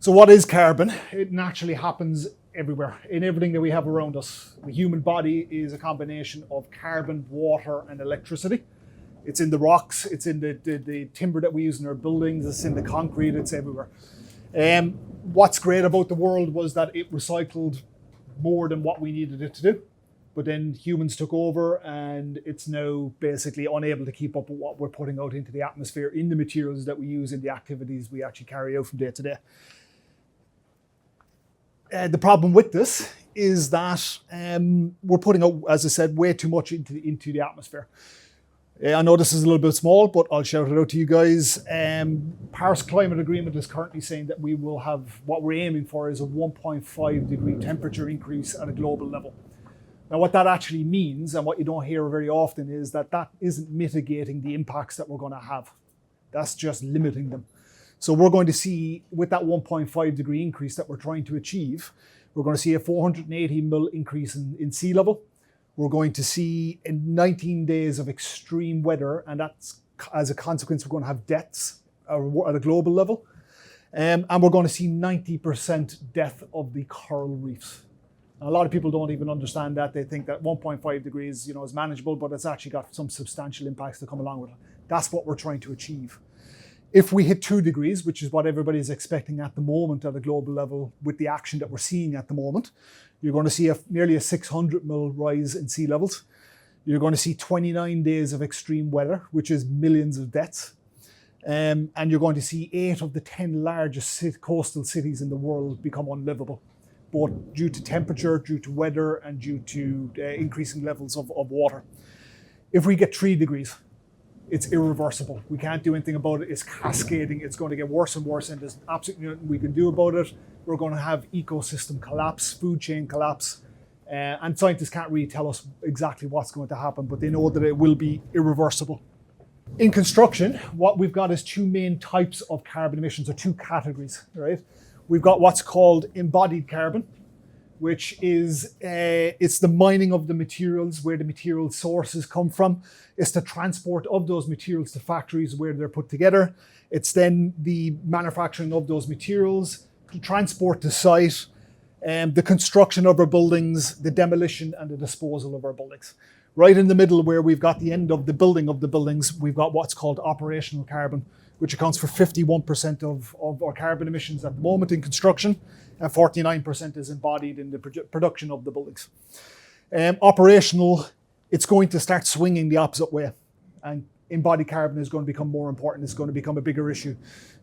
So what is carbon? It naturally happens everywhere, in everything that we have around us. The human body is a combination of carbon, water, and electricity. It's in the rocks, it's in the timber that we use in our buildings, it's in the concrete, it's everywhere. What's great about the world was that it recycled more than what we needed it to do. But then humans took over and it's now basically unable to keep up with what we're putting out into the atmosphere in the materials that we use in the activities we actually carry out from day to day. The problem with this is that we're putting out, as I said, way too much into the atmosphere. I know this is a little bit small, but I'll shout it out to you guys. Paris Climate Agreement is currently saying that we will have, what we're aiming for is a 1.5 degree temperature increase at a global level. Now, what that actually means, and what you don't hear very often, is that that isn't mitigating the impacts that we're going to have. That's just limiting them. So we're going to see, with that 1.5 degree increase that we're trying to achieve, we're going to see a 480 mil increase in sea level. We're going to see in 19 days of extreme weather, and that's, as a consequence, we're going to have deaths at a global level. And we're going to see 90% death of the coral reefs. A lot of people don't even understand that. They think that 1.5 degrees, is manageable, but it's actually got some substantial impacts to come along with it. That's what we're trying to achieve. If we hit 2 degrees, which is what everybody's expecting at the moment at a global level with the action that we're seeing at the moment, you're going to see nearly a 600 mil rise in sea levels. You're going to see 29 days of extreme weather, which is millions of deaths. And you're going to see 8 of the 10 largest coastal cities in the world become unlivable, both due to temperature, due to weather, and due to increasing levels of water. If we get 3 degrees, it's irreversible. We can't do anything about it. It's cascading. It's going to get worse and worse, and there's absolutely nothing we can do about it. We're going to have ecosystem collapse, food chain collapse, and scientists can't really tell us exactly what's going to happen, but they know that it will be irreversible. In construction, what we've got is 2 main types of carbon emissions, or 2 categories, right? We've got what's called embodied carbon, which is it's the mining of the materials, where the material sources come from. It's the transport of those materials to factories where they're put together. It's then the manufacturing of those materials, the transport to site, the construction of our buildings, the demolition and the disposal of our buildings. Right in the middle, where we've got the end of the buildings, we've got what's called operational carbon, which accounts for 51% of our carbon emissions at the moment in construction, and 49% is embodied in the production of the buildings. Operational, it's going to start swinging the opposite way, and embodied carbon is going to become more important. It's going to become a bigger issue,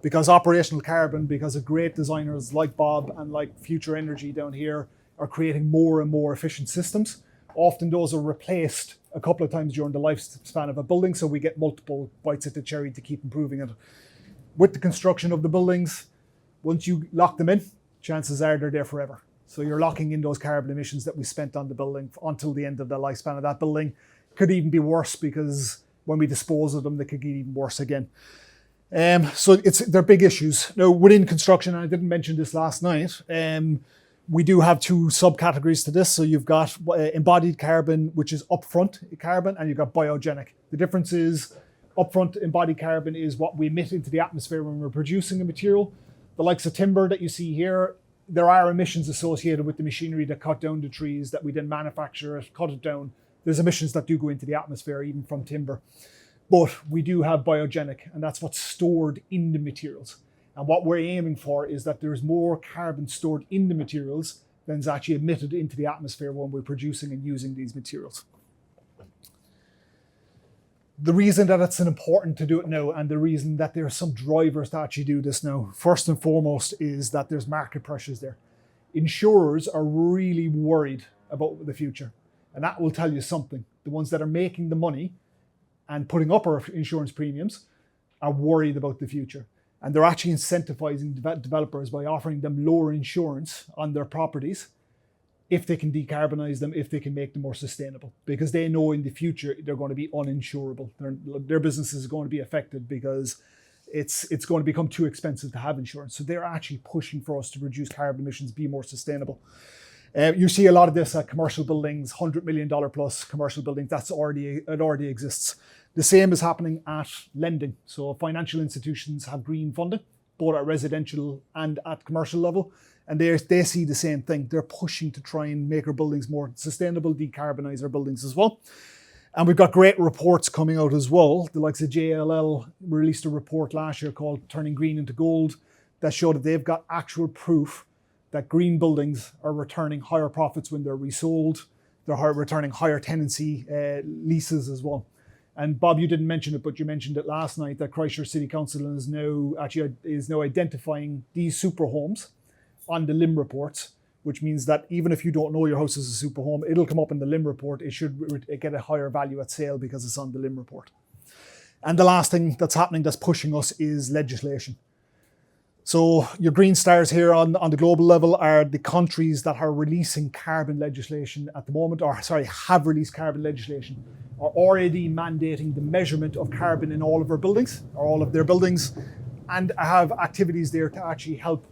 because operational carbon, because of great designers like Bob and like Future Energy down here, are creating more and more efficient systems. Often those are replaced a couple of times during the lifespan of a building, so we get multiple bites at the cherry to keep improving it. With the construction of the buildings, once you lock them in, chances are they're there forever. So you're locking in those carbon emissions that we spent on the building until the end of the lifespan of that building. Could even be worse, because when we dispose of them, they could get even worse again. So they're big issues. Now, within construction, and I didn't mention this last night, we do have 2 subcategories to this. So you've got embodied carbon, which is upfront carbon, and you've got biogenic. The difference is upfront embodied carbon is what we emit into the atmosphere when we're producing a material. The likes of timber that you see here, there are emissions associated with the machinery that cut down the trees that we then manufacture it, cut it down. There's emissions that do go into the atmosphere, even from timber. But we do have biogenic, and that's what's stored in the materials. And what we're aiming for is that there's more carbon stored in the materials than is actually emitted into the atmosphere when we're producing and using these materials. The reason that it's important to do it now, and the reason that there are some drivers to actually do this now, first and foremost, is that there's market pressures there. Insurers are really worried about the future, and that will tell you something. The ones that are making the money and putting up our insurance premiums are worried about the future. And they're actually incentivizing developers by offering them lower insurance on their properties if they can decarbonize them, if they can make them more sustainable, because they know in the future they're going to be uninsurable. Their business is going to be affected because it's going to become too expensive to have insurance. So they're actually pushing for us to reduce carbon emissions, be more sustainable. You see a lot of this at commercial buildings, $100 million plus commercial buildings. It already exists. The same is happening at lending. So financial institutions have green funding, both at residential and at commercial level. And they see the same thing. They're pushing to try and make our buildings more sustainable, decarbonize our buildings as well. And we've got great reports coming out as well. The likes of JLL released a report last year called Turning Green into Gold that showed that they've got actual proof that green buildings are returning higher profits when they're resold. They're returning higher tenancy leases as well. And Bob, you didn't mention it, but you mentioned it last night that Christchurch City Council is now identifying these super homes on the LIM reports, which means that even if you don't know your house is a super home, it'll come up in the LIM report. It should get a higher value at sale because it's on the LIM report. And the last thing that's happening that's pushing us is legislation. So your green stars here on the global level are the countries that are releasing carbon legislation at the moment, have released carbon legislation, are already mandating the measurement of carbon in all of our buildings, or all of their buildings, and have activities there to actually help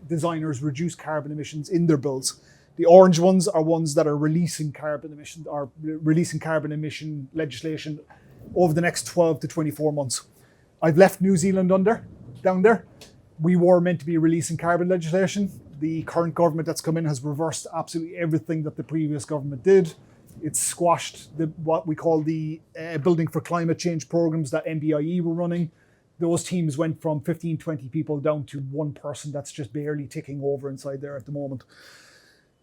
designers reduce carbon emissions in their builds. The orange ones are ones that are releasing carbon emission legislation over the next 12 to 24 months. I've left New Zealand down there. We were meant to be releasing carbon legislation. The current government that's come in has reversed absolutely everything that the previous government did. It's squashed what we call the Building for Climate Change programs that NBIE were running. Those teams went from 15, 20 people down to one person that's just barely ticking over inside there at the moment.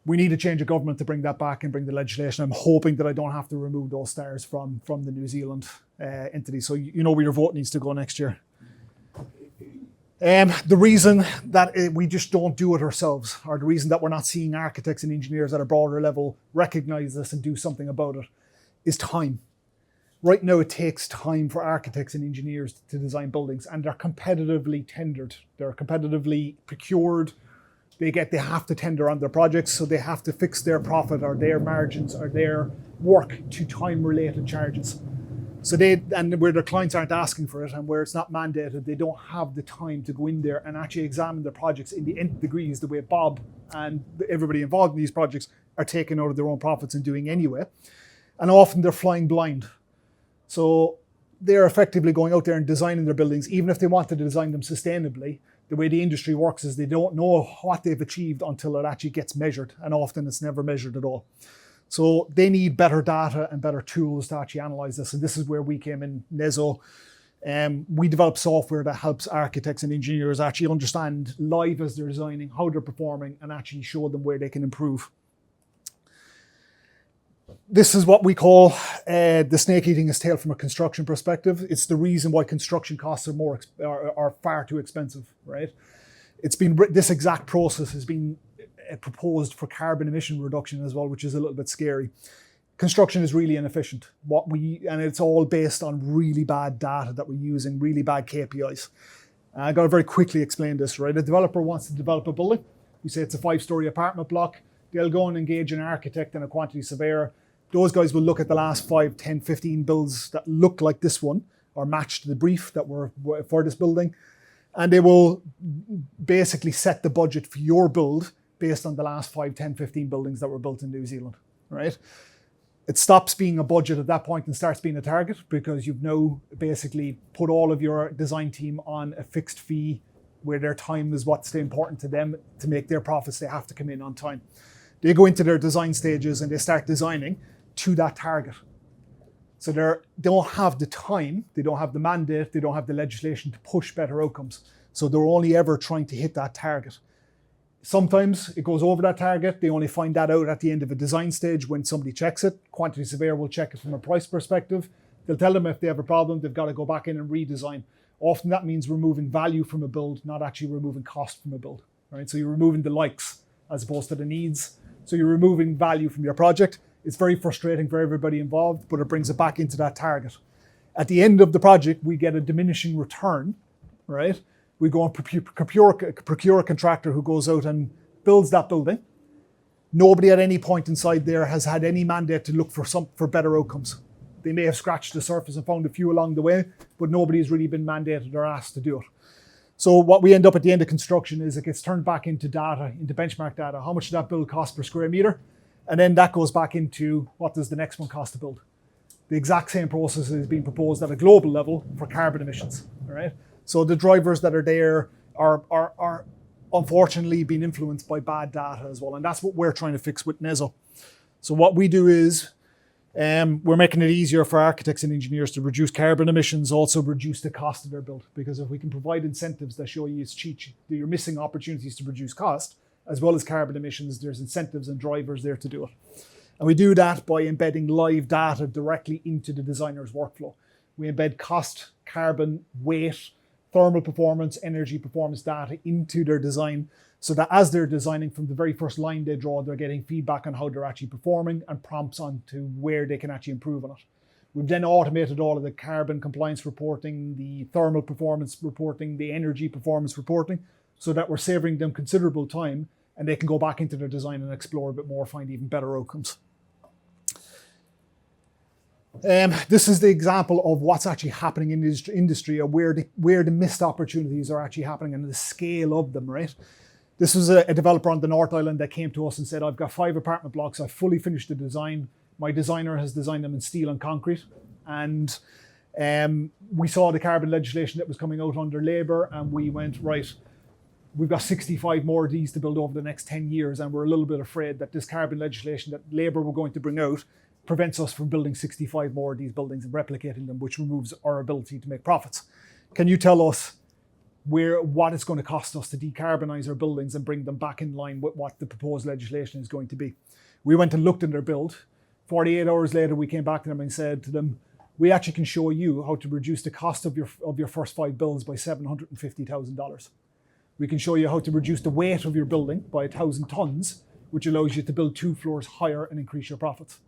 We need a change of government to bring that back and bring the legislation. I'm hoping that I don't have to remove those stars from the New Zealand entity. So you know where your vote needs to go next year. The reason that we just don't do it ourselves, or the reason that we're not seeing architects and engineers at a broader level recognize this and do something about it, is time. Right now, it takes time for architects and engineers to design buildings, and they're competitively tendered. They're competitively procured. They have to tender on their projects, so they have to fix their profit or their margins or their work to time-related charges. So and where their clients aren't asking for it and where it's not mandated, they don't have the time to go in there and actually examine their projects in the nth degrees the way Bob and everybody involved in these projects are taking out of their own profits and doing anyway. And often they're flying blind. So they're effectively going out there and designing their buildings, even if they wanted to design them sustainably. The way the industry works is they don't know what they've achieved until it actually gets measured, and often it's never measured at all. So they need better data and better tools to actually analyze this. And this is where we came in, NEZO. We develop software that helps architects and engineers actually understand live as they're designing, how they're performing, and actually show them where they can improve. This is what we call the snake eating its tail from a construction perspective. It's the reason why construction costs are far too expensive, right? This exact process has been proposed for carbon emission reduction as well, which is a little bit scary. Construction is really inefficient. And it's all based on really bad data that we're using, really bad KPIs. I got to very quickly explain this, right? A developer wants to develop a building. We say it's a 5-story apartment block. They'll go and engage an architect and a quantity surveyor. Those guys will look at the last 5, 10, 15 builds that look like this one or match the brief that were for this building. And they will basically set the budget for your build based on the last 5, 10, 15 buildings that were built in New Zealand, right? It stops being a budget at that point and starts being a target, because you've now basically put all of your design team on a fixed fee where their time is what's important to them. To make their profits, they have to come in on time. They go into their design stages and they start designing to that target. So they don't have the time, they don't have the mandate, they don't have the legislation to push better outcomes. So they're only ever trying to hit that target. Sometimes it goes over that target. They only find that out at the end of a design stage when somebody checks it. Quantity surveyor will check it from a price perspective. They'll tell them if they have a problem, they've got to go back in and redesign. Often that means removing value from a build, not actually removing cost from a build, right? So you're removing the likes as opposed to the needs. So you're removing value from your project. It's very frustrating for everybody involved, but it brings it back into that target. At the end of the project, we get a diminishing return, right? We go and procure a contractor who goes out and builds that building. Nobody at any point inside there has had any mandate to look for better outcomes. They may have scratched the surface and found a few along the way, but nobody has really been mandated or asked to do it. So what we end up at the end of construction is it gets turned back into data, into benchmark data. How much did that build cost per square meter? And then that goes back into what does the next one cost to build? The exact same process is being proposed at a global level for carbon emissions, all right? So the drivers that are there are unfortunately being influenced by bad data as well. And that's what we're trying to fix with NEZO. So what we do is we're making it easier for architects and engineers to reduce carbon emissions, also reduce the cost of their build. Because if we can provide incentives that show you it's cheap, you're missing opportunities to reduce cost, as well as carbon emissions, there's incentives and drivers there to do it. And we do that by embedding live data directly into the designer's workflow. We embed cost, carbon, weight, thermal performance, energy performance data into their design, so that as they're designing, from the very first line they draw, they're getting feedback on how they're actually performing and prompts on to where they can actually improve on it. We've then automated all of the carbon compliance reporting, the thermal performance reporting, the energy performance reporting, so that we're saving them considerable time and they can go back into their design and explore a bit more, find even better outcomes. This is the example of what's actually happening in the industry, or where the missed opportunities are actually happening and the scale of them, right? This was a developer on the North Island that came to us and said, I've got 5 apartment blocks, I've fully finished the design. My designer has designed them in steel and concrete. And we saw the carbon legislation that was coming out under Labour, and we went, right, we've got 65 more of these to build over the next 10 years, and we're a little bit afraid that this carbon legislation that Labour were going to bring out prevents us from building 65 more of these buildings and replicating them, which removes our ability to make profits. Can you tell us what it's going to cost us to decarbonize our buildings and bring them back in line with what the proposed legislation is going to be? We went and looked in their build. 48 hours later, we came back to them and said to them, we actually can show you how to reduce the cost of your first 5 builds by $750,000. We can show you how to reduce the weight of your building by 1,000 tons, which allows you to build 2 floors higher and increase your profits.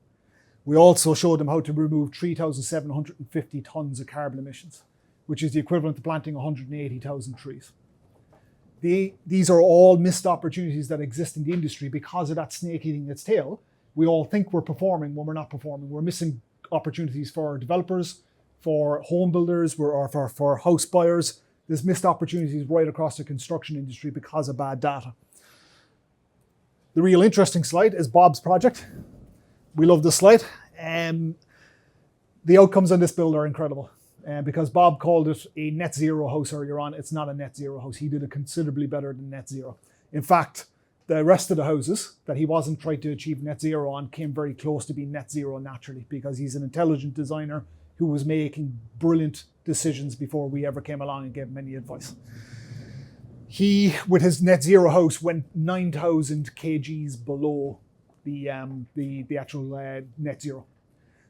We also showed them how to remove 3,750 tons of carbon emissions, which is the equivalent to planting 180,000 trees. These are all missed opportunities that exist in the industry because of that snake eating its tail. We all think we're performing when we're not performing. We're missing opportunities for developers, for home builders, or for house buyers. There's missed opportunities right across the construction industry because of bad data. The real interesting slide is Bob's project. We love this slide. The outcomes on this build are incredible. Because Bob called it a net zero house earlier on, it's not a net zero house. He did it considerably better than net zero. In fact, the rest of the houses that he wasn't trying to achieve net zero on came very close to being net zero naturally, because he's an intelligent designer who was making brilliant decisions before we ever came along and gave him any advice. He, with his net zero house, went 9,000 kgs below the actual net zero.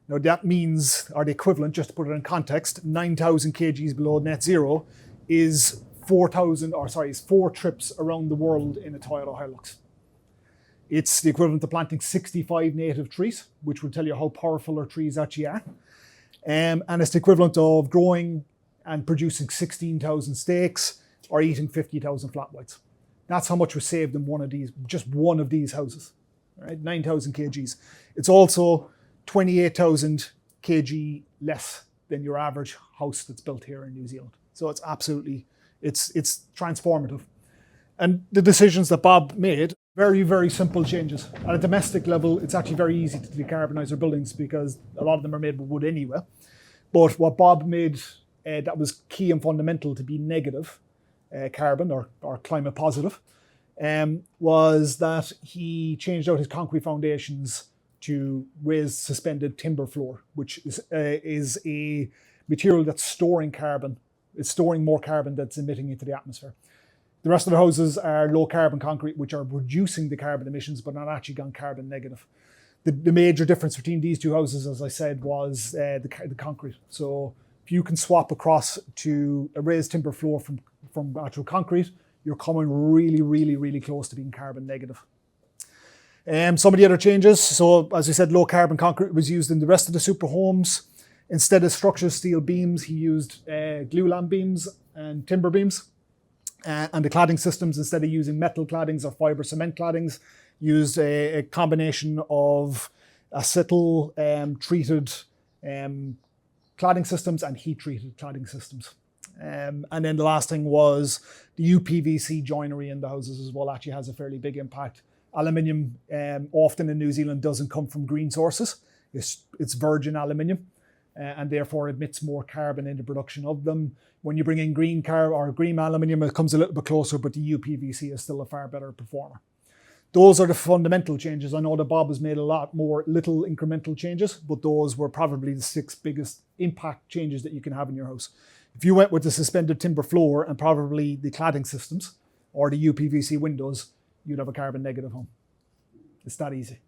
Now that means, or the equivalent, just to put it in context, 9,000 kgs below net zero is 4 trips around the world in a Toyota Hilux. It's the equivalent to planting 65 native trees, which will tell you how powerful our trees actually are. And it's the equivalent of growing and producing 16,000 steaks or eating 50,000 flat whites. That's how much was saved in just one of these houses, right? 9,000 kgs. It's also 28,000 kg less than your average house that's built here in New Zealand. So it's absolutely, it's transformative. And the decisions that Bob made, very, very simple changes. At a domestic level, it's actually very easy to decarbonize our buildings because a lot of them are made with wood anyway. But what Bob made that was key and fundamental to be negative carbon or climate positive was that he changed out his concrete foundations to raise suspended timber floor, which is a material that's storing carbon. It's storing more carbon that's emitting into the atmosphere. The rest of the houses are low carbon concrete, which are reducing the carbon emissions, but not actually gone carbon negative. The major difference between these two houses, as I said, was the concrete. So if you can swap across to a raised timber floor from actual concrete, you're coming really, really, really close to being carbon negative. Some of the other changes, so as I said, low carbon concrete was used in the rest of the super homes. Instead of structural steel beams, he used glulam beams and timber beams. And the cladding systems, instead of using metal claddings or fiber cement claddings, used a combination of acetyl treated cladding systems and heat treated cladding systems. And then the last thing was the UPVC joinery in the houses as well actually has a fairly big impact. Aluminium often in New Zealand doesn't come from green sources. It's virgin aluminium. and therefore emits more carbon in the production of them. When you bring in green or green aluminium, it comes a little bit closer, but the UPVC is still a far better performer. Those are the fundamental changes. I know that Bob has made a lot more little incremental changes, but those were probably the 6 biggest impact changes that you can have in your house. If you went with the suspended timber floor and probably the cladding systems or the UPVC windows, you'd have a carbon negative home. It's that easy.